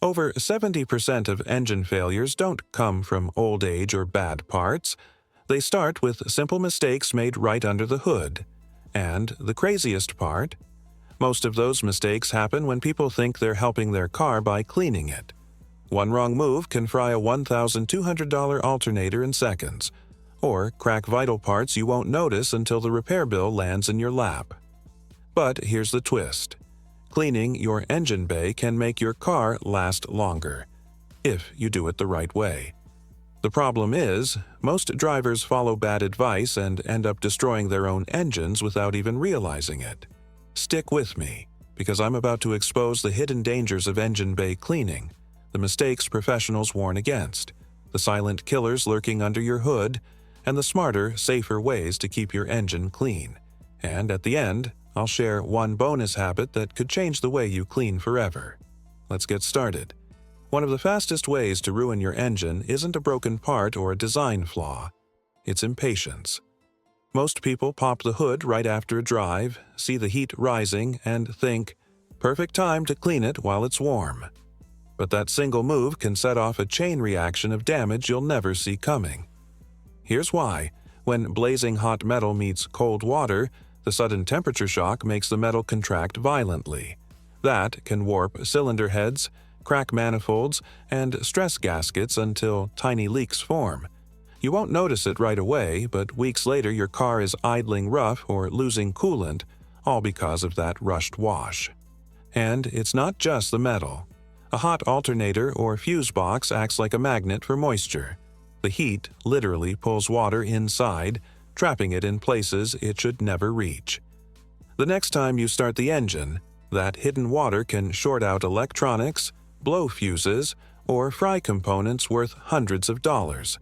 Over 70% of engine failures don't come from old age or bad parts. They start with simple mistakes made right under the hood. And the craziest part? Most of those mistakes happen when people think they're helping their car by cleaning it. One wrong move can fry a $1,200 alternator in seconds, or crack vital parts you won't notice until the repair bill lands in your lap. But here's the twist. Cleaning your engine bay can make your car last longer, if you do it the right way. The problem is, most drivers follow bad advice and end up destroying their own engines without even realizing it. Stick with me, because I'm about to expose the hidden dangers of engine bay cleaning, the mistakes professionals warn against, the silent killers lurking under your hood, and the smarter, safer ways to keep your engine clean. And at the end, I'll share one bonus habit that could change the way you clean forever. Let's get started. One of the fastest ways to ruin your engine isn't a broken part or a design flaw. It's impatience. Most people pop the hood right after a drive, see the heat rising, and think, perfect time to clean it while it's warm. But that single move can set off a chain reaction of damage you'll never see coming. Here's why. When blazing hot metal meets cold water, the sudden temperature shock makes the metal contract violently. That can warp cylinder heads, crack manifolds, and stress gaskets until tiny leaks form. You won't notice it right away, but weeks later your car is idling rough or losing coolant, all because of that rushed wash. And it's not just the metal. A hot alternator or fuse box acts like a magnet for moisture. The heat literally pulls water inside, trapping it in places it should never reach. The next time you start the engine, that hidden water can short out electronics, blow fuses, or fry components worth hundreds of dollars.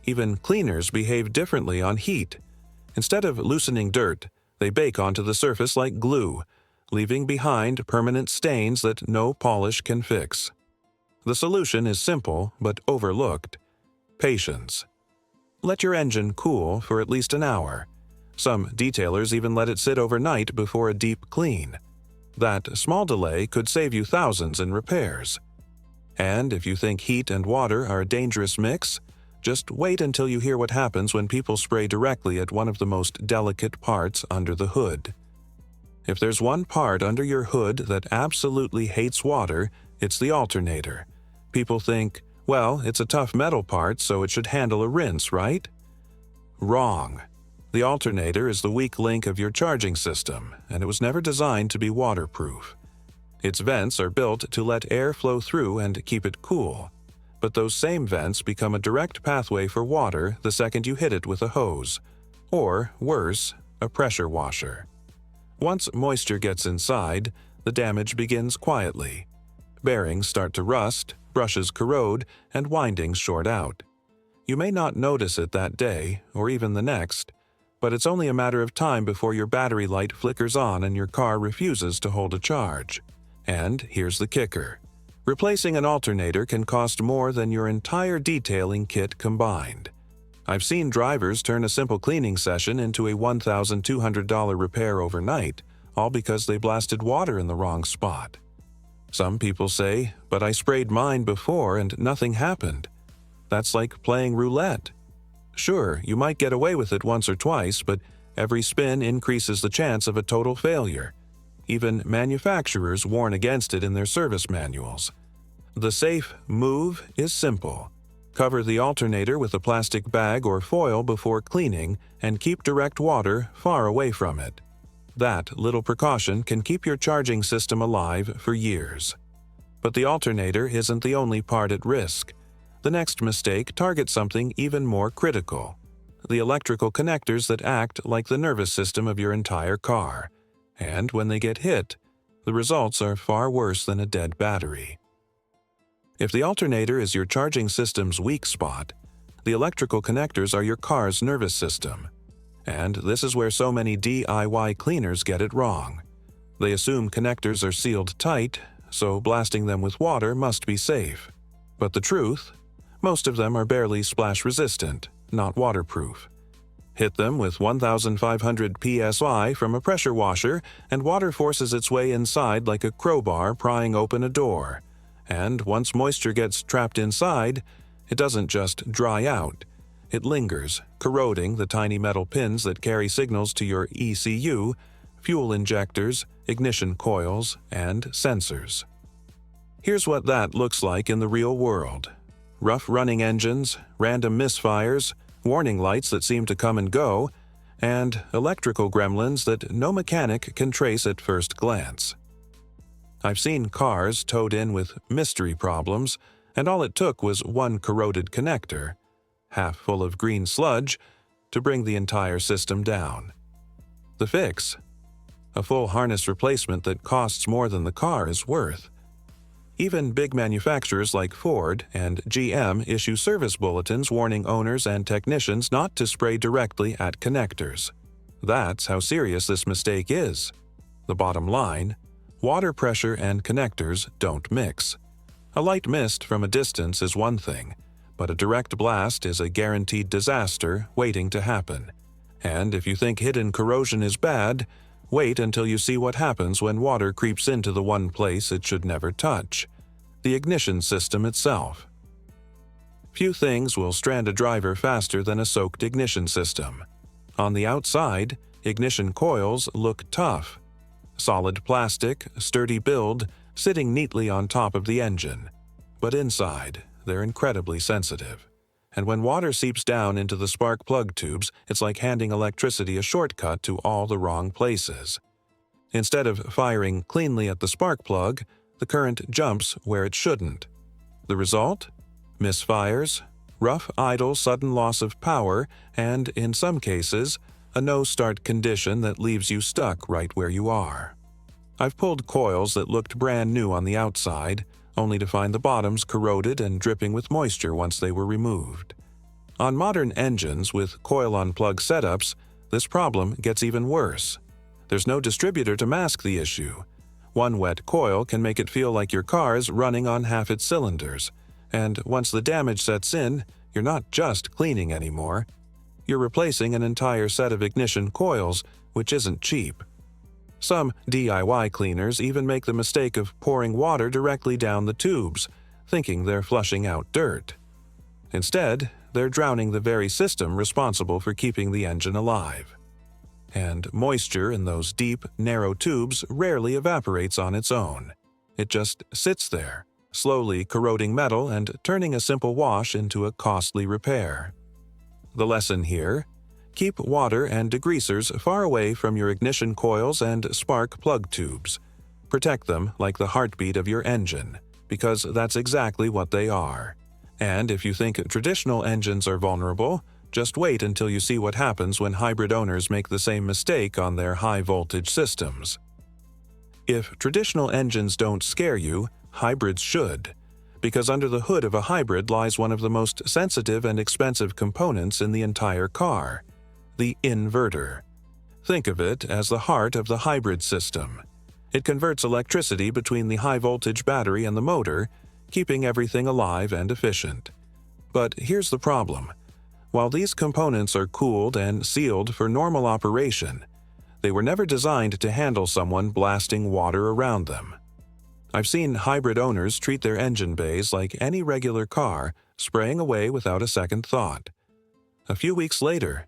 Even cleaners behave differently on heat. Instead of loosening dirt, they bake onto the surface like glue, leaving behind permanent stains that no polish can fix. The solution is simple but overlooked. Patience. Let your engine cool for at least an hour. Some detailers even let it sit overnight before a deep clean. That small delay could save you thousands in repairs. And if you think heat and water are a dangerous mix, just wait until you hear what happens when people spray directly at one of the most delicate parts under the hood. If there's one part under your hood that absolutely hates water, it's the alternator. People think, well, it's a tough metal part, so it should handle a rinse, right? Wrong. The alternator is the weak link of your charging system, and it was never designed to be waterproof. Its vents are built to let air flow through and keep it cool. But those same vents become a direct pathway for water the second you hit it with a hose, or, worse, a pressure washer. Once moisture gets inside, the damage begins quietly. Bearings start to rust, brushes corrode, and windings short out. You may not notice it that day, or even the next, but it's only a matter of time before your battery light flickers on and your car refuses to hold a charge. And here's the kicker. Replacing an alternator can cost more than your entire detailing kit combined. I've seen drivers turn a simple cleaning session into a $1,200 repair overnight, all because they blasted water in the wrong spot. Some people say, but I sprayed mine before and nothing happened. That's like playing roulette. Sure, you might get away with it once or twice, but every spin increases the chance of a total failure. Even manufacturers warn against it in their service manuals. The safe move is simple. Cover the alternator with a plastic bag or foil before cleaning and keep direct water far away from it. That little precaution can keep your charging system alive for years. But the alternator isn't the only part at risk. The next mistake targets something even more critical: the electrical connectors that act like the nervous system of your entire car. And when they get hit, the results are far worse than a dead battery. If the alternator is your charging system's weak spot, the electrical connectors are your car's nervous system. And this is where so many DIY cleaners get it wrong. They assume connectors are sealed tight, so blasting them with water must be safe. But the truth? Most of them are barely splash-resistant, not waterproof. Hit them with 1,500 psi from a pressure washer, and water forces its way inside like a crowbar prying open a door. And once moisture gets trapped inside, it doesn't just dry out. It lingers, corroding the tiny metal pins that carry signals to your ECU, fuel injectors, ignition coils, and sensors. Here's what that looks like in the real world. Rough running engines, random misfires, warning lights that seem to come and go, and electrical gremlins that no mechanic can trace at first glance. I've seen cars towed in with mystery problems, and all it took was one corroded connector, half full of green sludge, to bring the entire system down. The fix? A full harness replacement that costs more than the car is worth. Even big manufacturers like Ford and GM issue service bulletins warning owners and technicians not to spray directly at connectors. That's how serious this mistake is. The bottom line: water pressure and connectors don't mix. A light mist from a distance is one thing, but a direct blast is a guaranteed disaster waiting to happen. And if you think hidden corrosion is bad, wait until you see what happens when water creeps into the one place it should never touch: the ignition system itself. Few things will strand a driver faster than a soaked ignition system. On the outside, ignition coils look tough. Solid plastic, sturdy build, sitting neatly on top of the engine. But inside, they're incredibly sensitive. And when water seeps down into the spark plug tubes, it's like handing electricity a shortcut to all the wrong places. Instead of firing cleanly at the spark plug, the current jumps where it shouldn't. The result? Misfires, rough idle sudden loss of power, and, in some cases, a no-start condition that leaves you stuck right where you are. I've pulled coils that looked brand new on the outside, only to find the bottoms corroded and dripping with moisture once they were removed. On modern engines with coil-on-plug setups, this problem gets even worse. There's no distributor to mask the issue. One wet coil can make it feel like your car's running on half its cylinders, and once the damage sets in, you're not just cleaning anymore. You're replacing an entire set of ignition coils, which isn't cheap. Some DIY cleaners even make the mistake of pouring water directly down the tubes, thinking they're flushing out dirt. Instead, they're drowning the very system responsible for keeping the engine alive. And moisture in those deep, narrow tubes rarely evaporates on its own. It just sits there, slowly corroding metal and turning a simple wash into a costly repair. The lesson here: keep water and degreasers far away from your ignition coils and spark plug tubes. Protect them like the heartbeat of your engine, because that's exactly what they are. And if you think traditional engines are vulnerable, just wait until you see what happens when hybrid owners make the same mistake on their high-voltage systems. If traditional engines don't scare you, hybrids should, because under the hood of a hybrid lies one of the most sensitive and expensive components in the entire car: the inverter. Think of it as the heart of the hybrid system. It converts electricity between the high-voltage battery and the motor, keeping everything alive and efficient. But here's the problem. While these components are cooled and sealed for normal operation, they were never designed to handle someone blasting water around them. I've seen hybrid owners treat their engine bays like any regular car, spraying away without a second thought. A few weeks later,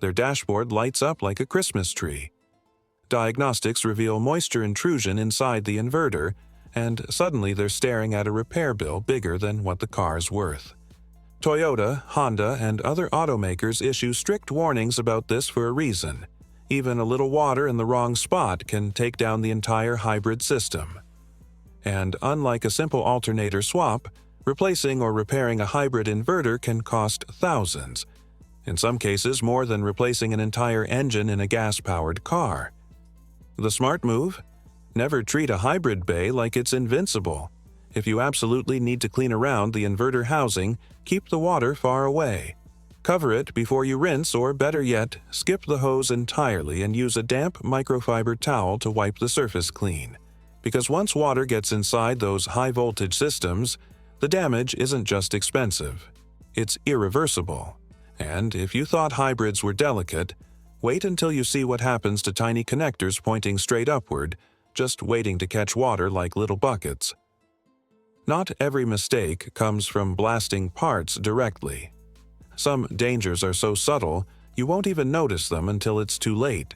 their dashboard lights up like a Christmas tree. Diagnostics reveal moisture intrusion inside the inverter, and suddenly they're staring at a repair bill bigger than what the car's worth. Toyota, Honda, and other automakers issue strict warnings about this for a reason. Even a little water in the wrong spot can take down the entire hybrid system. And unlike a simple alternator swap, replacing or repairing a hybrid inverter can cost thousands, in some cases more than replacing an entire engine in a gas-powered car. The smart move? Never treat a hybrid bay like it's invincible. If you absolutely need to clean around the inverter housing, keep the water far away. Cover it before you rinse, or better yet, skip the hose entirely and use a damp microfiber towel to wipe the surface clean. Because once water gets inside those high-voltage systems, the damage isn't just expensive. It's irreversible. And if you thought hybrids were delicate, wait until you see what happens to tiny connectors pointing straight upward, just waiting to catch water like little buckets. Not every mistake comes from blasting parts directly. Some dangers are so subtle you won't even notice them until it's too late.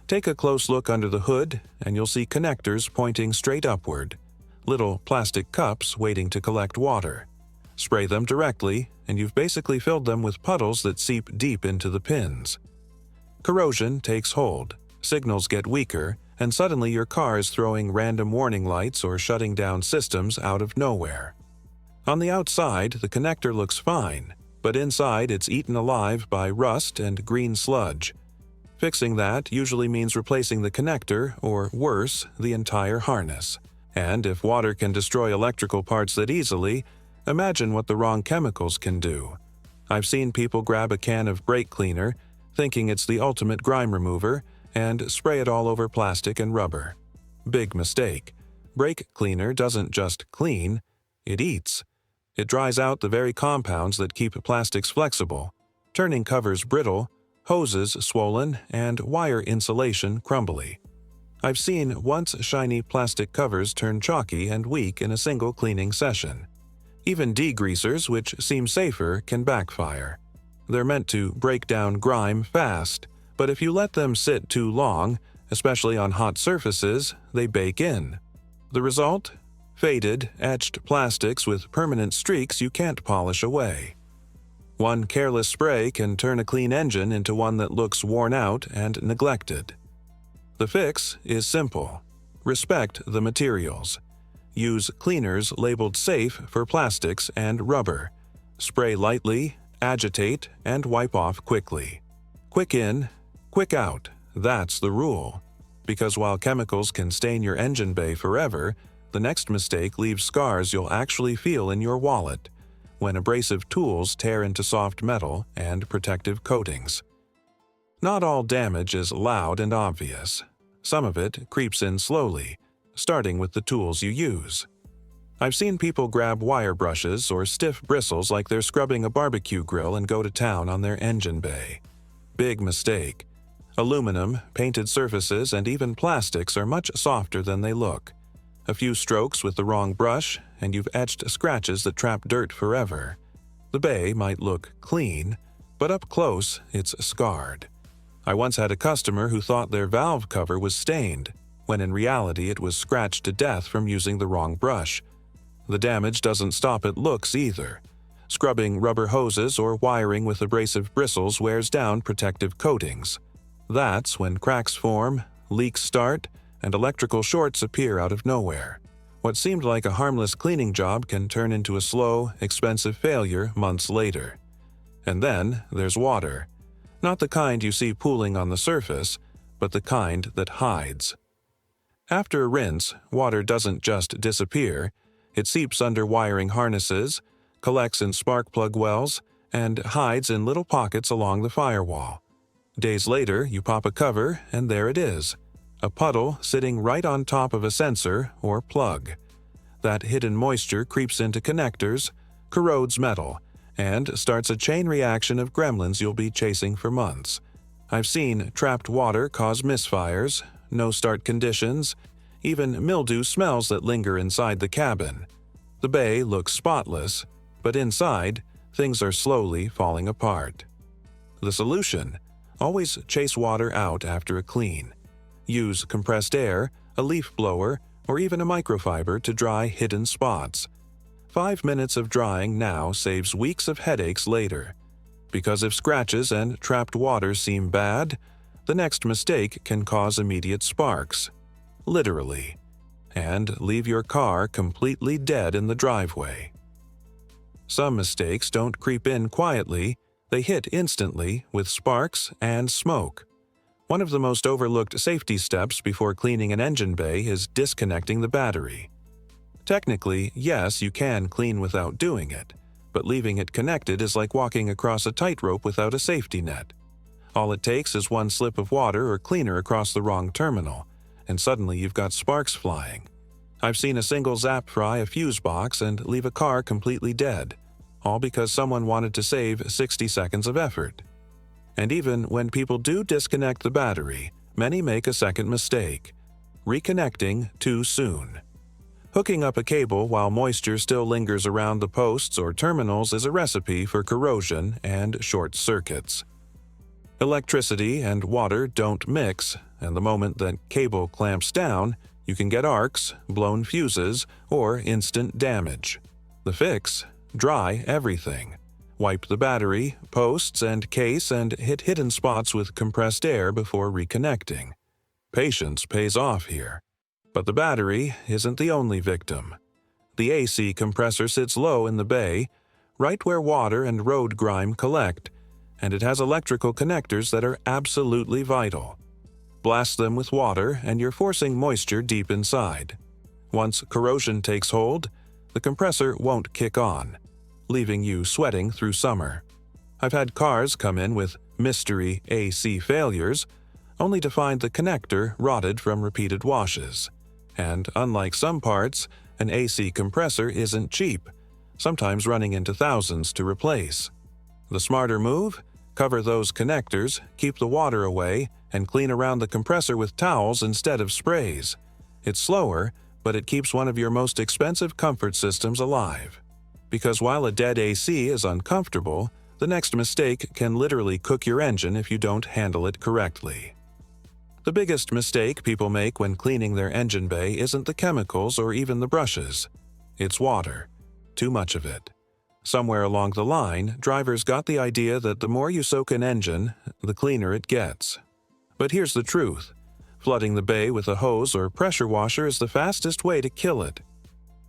Take a close look under the hood and you'll see connectors pointing straight upward, little plastic cups waiting to collect water. Spray them directly and you've basically filled them with puddles that seep deep into the pins. Corrosion takes hold, signals get weaker, and suddenly your car is throwing random warning lights or shutting down systems out of nowhere. On the outside, the connector looks fine, but inside it's eaten alive by rust and green sludge. Fixing that usually means replacing the connector, or worse, the entire harness. And if water can destroy electrical parts that easily, imagine what the wrong chemicals can do. I've seen people grab a can of brake cleaner, thinking it's the ultimate grime remover, and spray it all over plastic and rubber. Big mistake. Brake cleaner doesn't just clean, it eats. It dries out the very compounds that keep plastics flexible, turning covers brittle, hoses swollen, and wire insulation crumbly. I've seen once shiny plastic covers turn chalky and weak in a single cleaning session. Even degreasers, which seem safer, can backfire. They're meant to break down grime fast, but if you let them sit too long, especially on hot surfaces, they bake in. The result? Faded, etched plastics with permanent streaks you can't polish away. One careless spray can turn a clean engine into one that looks worn out and neglected. The fix is simple. Respect the materials. Use cleaners labeled safe for plastics and rubber. Spray lightly, agitate, and wipe off quickly. Quick in, quick out. That's the rule. Because while chemicals can stain your engine bay forever, the next mistake leaves scars you'll actually feel in your wallet when abrasive tools tear into soft metal and protective coatings. Not all damage is loud and obvious. Some of it creeps in slowly, starting with the tools you use. I've seen people grab wire brushes or stiff bristles like they're scrubbing a barbecue grill and go to town on their engine bay. Big mistake. Aluminum, painted surfaces, and even plastics are much softer than they look. A few strokes with the wrong brush, and you've etched scratches that trap dirt forever. The bay might look clean, but up close, it's scarred. I once had a customer who thought their valve cover was stained, when in reality it was scratched to death from using the wrong brush. The damage doesn't stop at looks either. Scrubbing rubber hoses or wiring with abrasive bristles wears down protective coatings. That's when cracks form, leaks start, and electrical shorts appear out of nowhere. What seemed like a harmless cleaning job can turn into a slow, expensive failure months later. And then there's water. Not the kind you see pooling on the surface, but the kind that hides. After a rinse, water doesn't just disappear. It seeps under wiring harnesses, collects in spark plug wells, and hides in little pockets along the firewall. Days later, you pop a cover, and there it is. A puddle sitting right on top of a sensor or plug. That hidden moisture creeps into connectors, corrodes metal, and starts a chain reaction of gremlins you'll be chasing for months. I've seen trapped water cause misfires, no-start conditions, even mildew smells that linger inside the cabin. The bay looks spotless, but inside, things are slowly falling apart. The solution? Always chase water out after a clean. Use compressed air, a leaf blower, or even a microfiber to dry hidden spots. 5 minutes of drying now saves weeks of headaches later. Because if scratches and trapped water seem bad, the next mistake can cause immediate sparks. Literally. And leave your car completely dead in the driveway. Some mistakes don't creep in quietly, they hit instantly with sparks and smoke. One of the most overlooked safety steps before cleaning an engine bay is disconnecting the battery. Technically, yes, you can clean without doing it, but leaving it connected is like walking across a tightrope without a safety net. All it takes is one slip of water or cleaner across the wrong terminal, and suddenly you've got sparks flying. I've seen a single zap fry a fuse box and leave a car completely dead, all because someone wanted to save 60 seconds of effort. And even when people do disconnect the battery, many make a second mistake: reconnecting too soon. Hooking up a cable while moisture still lingers around the posts or terminals is a recipe for corrosion and short circuits. Electricity and water don't mix, and the moment that cable clamps down, you can get arcs, blown fuses, or instant damage. The fix? Dry everything. Wipe the battery, posts, and case and hit hidden spots with compressed air before reconnecting. Patience pays off here. But the battery isn't the only victim. The AC compressor sits low in the bay, right where water and road grime collect, and it has electrical connectors that are absolutely vital. Blast them with water and you're forcing moisture deep inside. Once corrosion takes hold, the compressor won't kick on, leaving you sweating through summer. I've had cars come in with mystery AC failures, only to find the connector rotted from repeated washes. And unlike some parts, an AC compressor isn't cheap, sometimes running into thousands to replace. The smarter move? Cover those connectors, keep the water away, and clean around the compressor with towels instead of sprays. It's slower, but it keeps one of your most expensive comfort systems alive. Because while a dead AC is uncomfortable, the next mistake can literally cook your engine if you don't handle it correctly. The biggest mistake people make when cleaning their engine bay isn't the chemicals or even the brushes. It's water. Too much of it. Somewhere along the line, drivers got the idea that the more you soak an engine, the cleaner it gets. But here's the truth. Flooding the bay with a hose or pressure washer is the fastest way to kill it.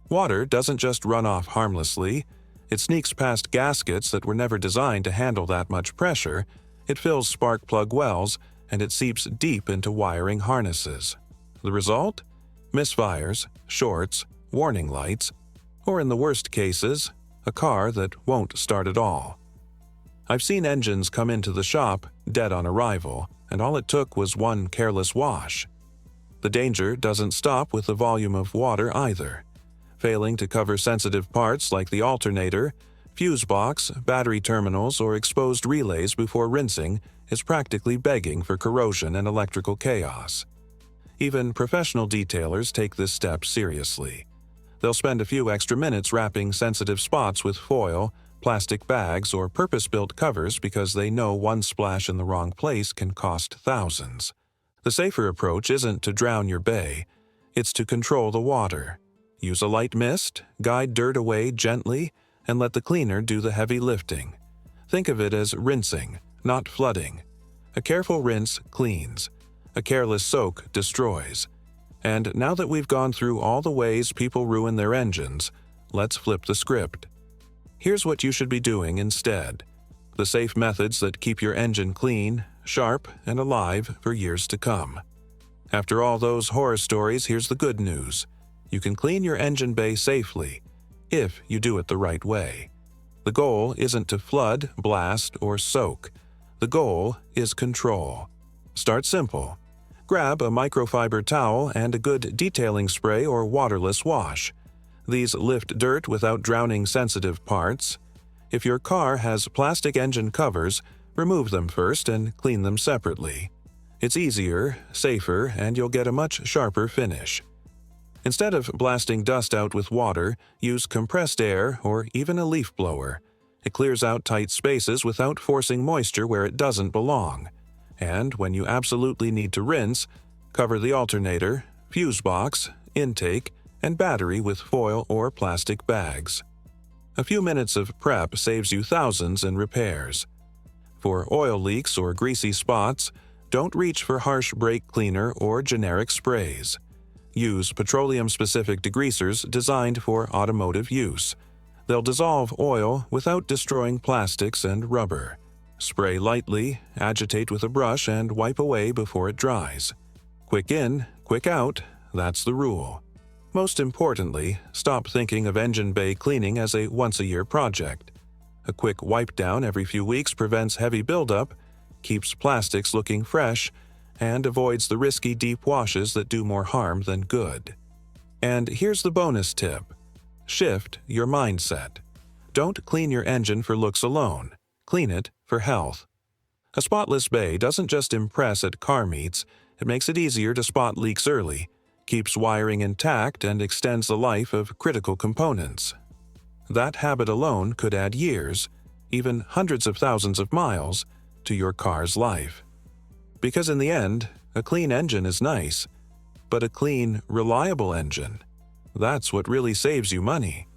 Water doesn't just run off harmlessly. It sneaks past gaskets that were never designed to handle that much pressure, it fills spark plug wells, and it seeps deep into wiring harnesses. The result? Misfires, shorts, warning lights, or in the worst cases, a car that won't start at all. I've seen engines come into the shop dead on arrival, and all it took was one careless wash. The danger doesn't stop with the volume of water either. Failing to cover sensitive parts like the alternator, fuse box, battery terminals, or exposed relays before rinsing is practically begging for corrosion and electrical chaos. Even professional detailers take this step seriously. They'll spend a few extra minutes wrapping sensitive spots with foil, plastic bags, or purpose-built covers because they know one splash in the wrong place can cost thousands. The safer approach isn't to drown your bay, it's to control the water. Use a light mist, guide dirt away gently, and let the cleaner do the heavy lifting. Think of it as rinsing, not flooding. A careful rinse cleans. A careless soak destroys. And now that we've gone through all the ways people ruin their engines, let's flip the script. Here's what you should be doing instead. The safe methods that keep your engine clean, sharp, and alive for years to come. After all those horror stories, here's the good news. You can clean your engine bay safely, if you do it the right way. The goal isn't to flood, blast, or soak. The goal is control. Start simple. Grab a microfiber towel and a good detailing spray or waterless wash. These lift dirt without drowning sensitive parts. If your car has plastic engine covers, remove them first and clean them separately. It's easier, safer, and you'll get a much sharper finish. Instead of blasting dust out with water, use compressed air or even a leaf blower. It clears out tight spaces without forcing moisture where it doesn't belong. And when you absolutely need to rinse, cover the alternator, fuse box, intake, and battery with foil or plastic bags. A few minutes of prep saves you thousands in repairs. For oil leaks or greasy spots, don't reach for harsh brake cleaner or generic sprays. Use petroleum-specific degreasers designed for automotive use. They'll dissolve oil without destroying plastics and rubber. Spray lightly, agitate with a brush, and wipe away before it dries. Quick in, quick out, that's the rule. Most importantly, stop thinking of engine bay cleaning as a once-a-year project. A quick wipe down every few weeks prevents heavy buildup, keeps plastics looking fresh, and avoids the risky deep washes that do more harm than good. And here's the bonus tip. Shift your mindset. Don't clean your engine for looks alone. Clean it for health. A spotless bay doesn't just impress at car meets, it makes it easier to spot leaks early, keeps wiring intact and extends the life of critical components. That habit alone could add years, even hundreds of thousands of miles, to your car's life. Because in the end, a clean engine is nice, but a clean, reliable engine, that's what really saves you money.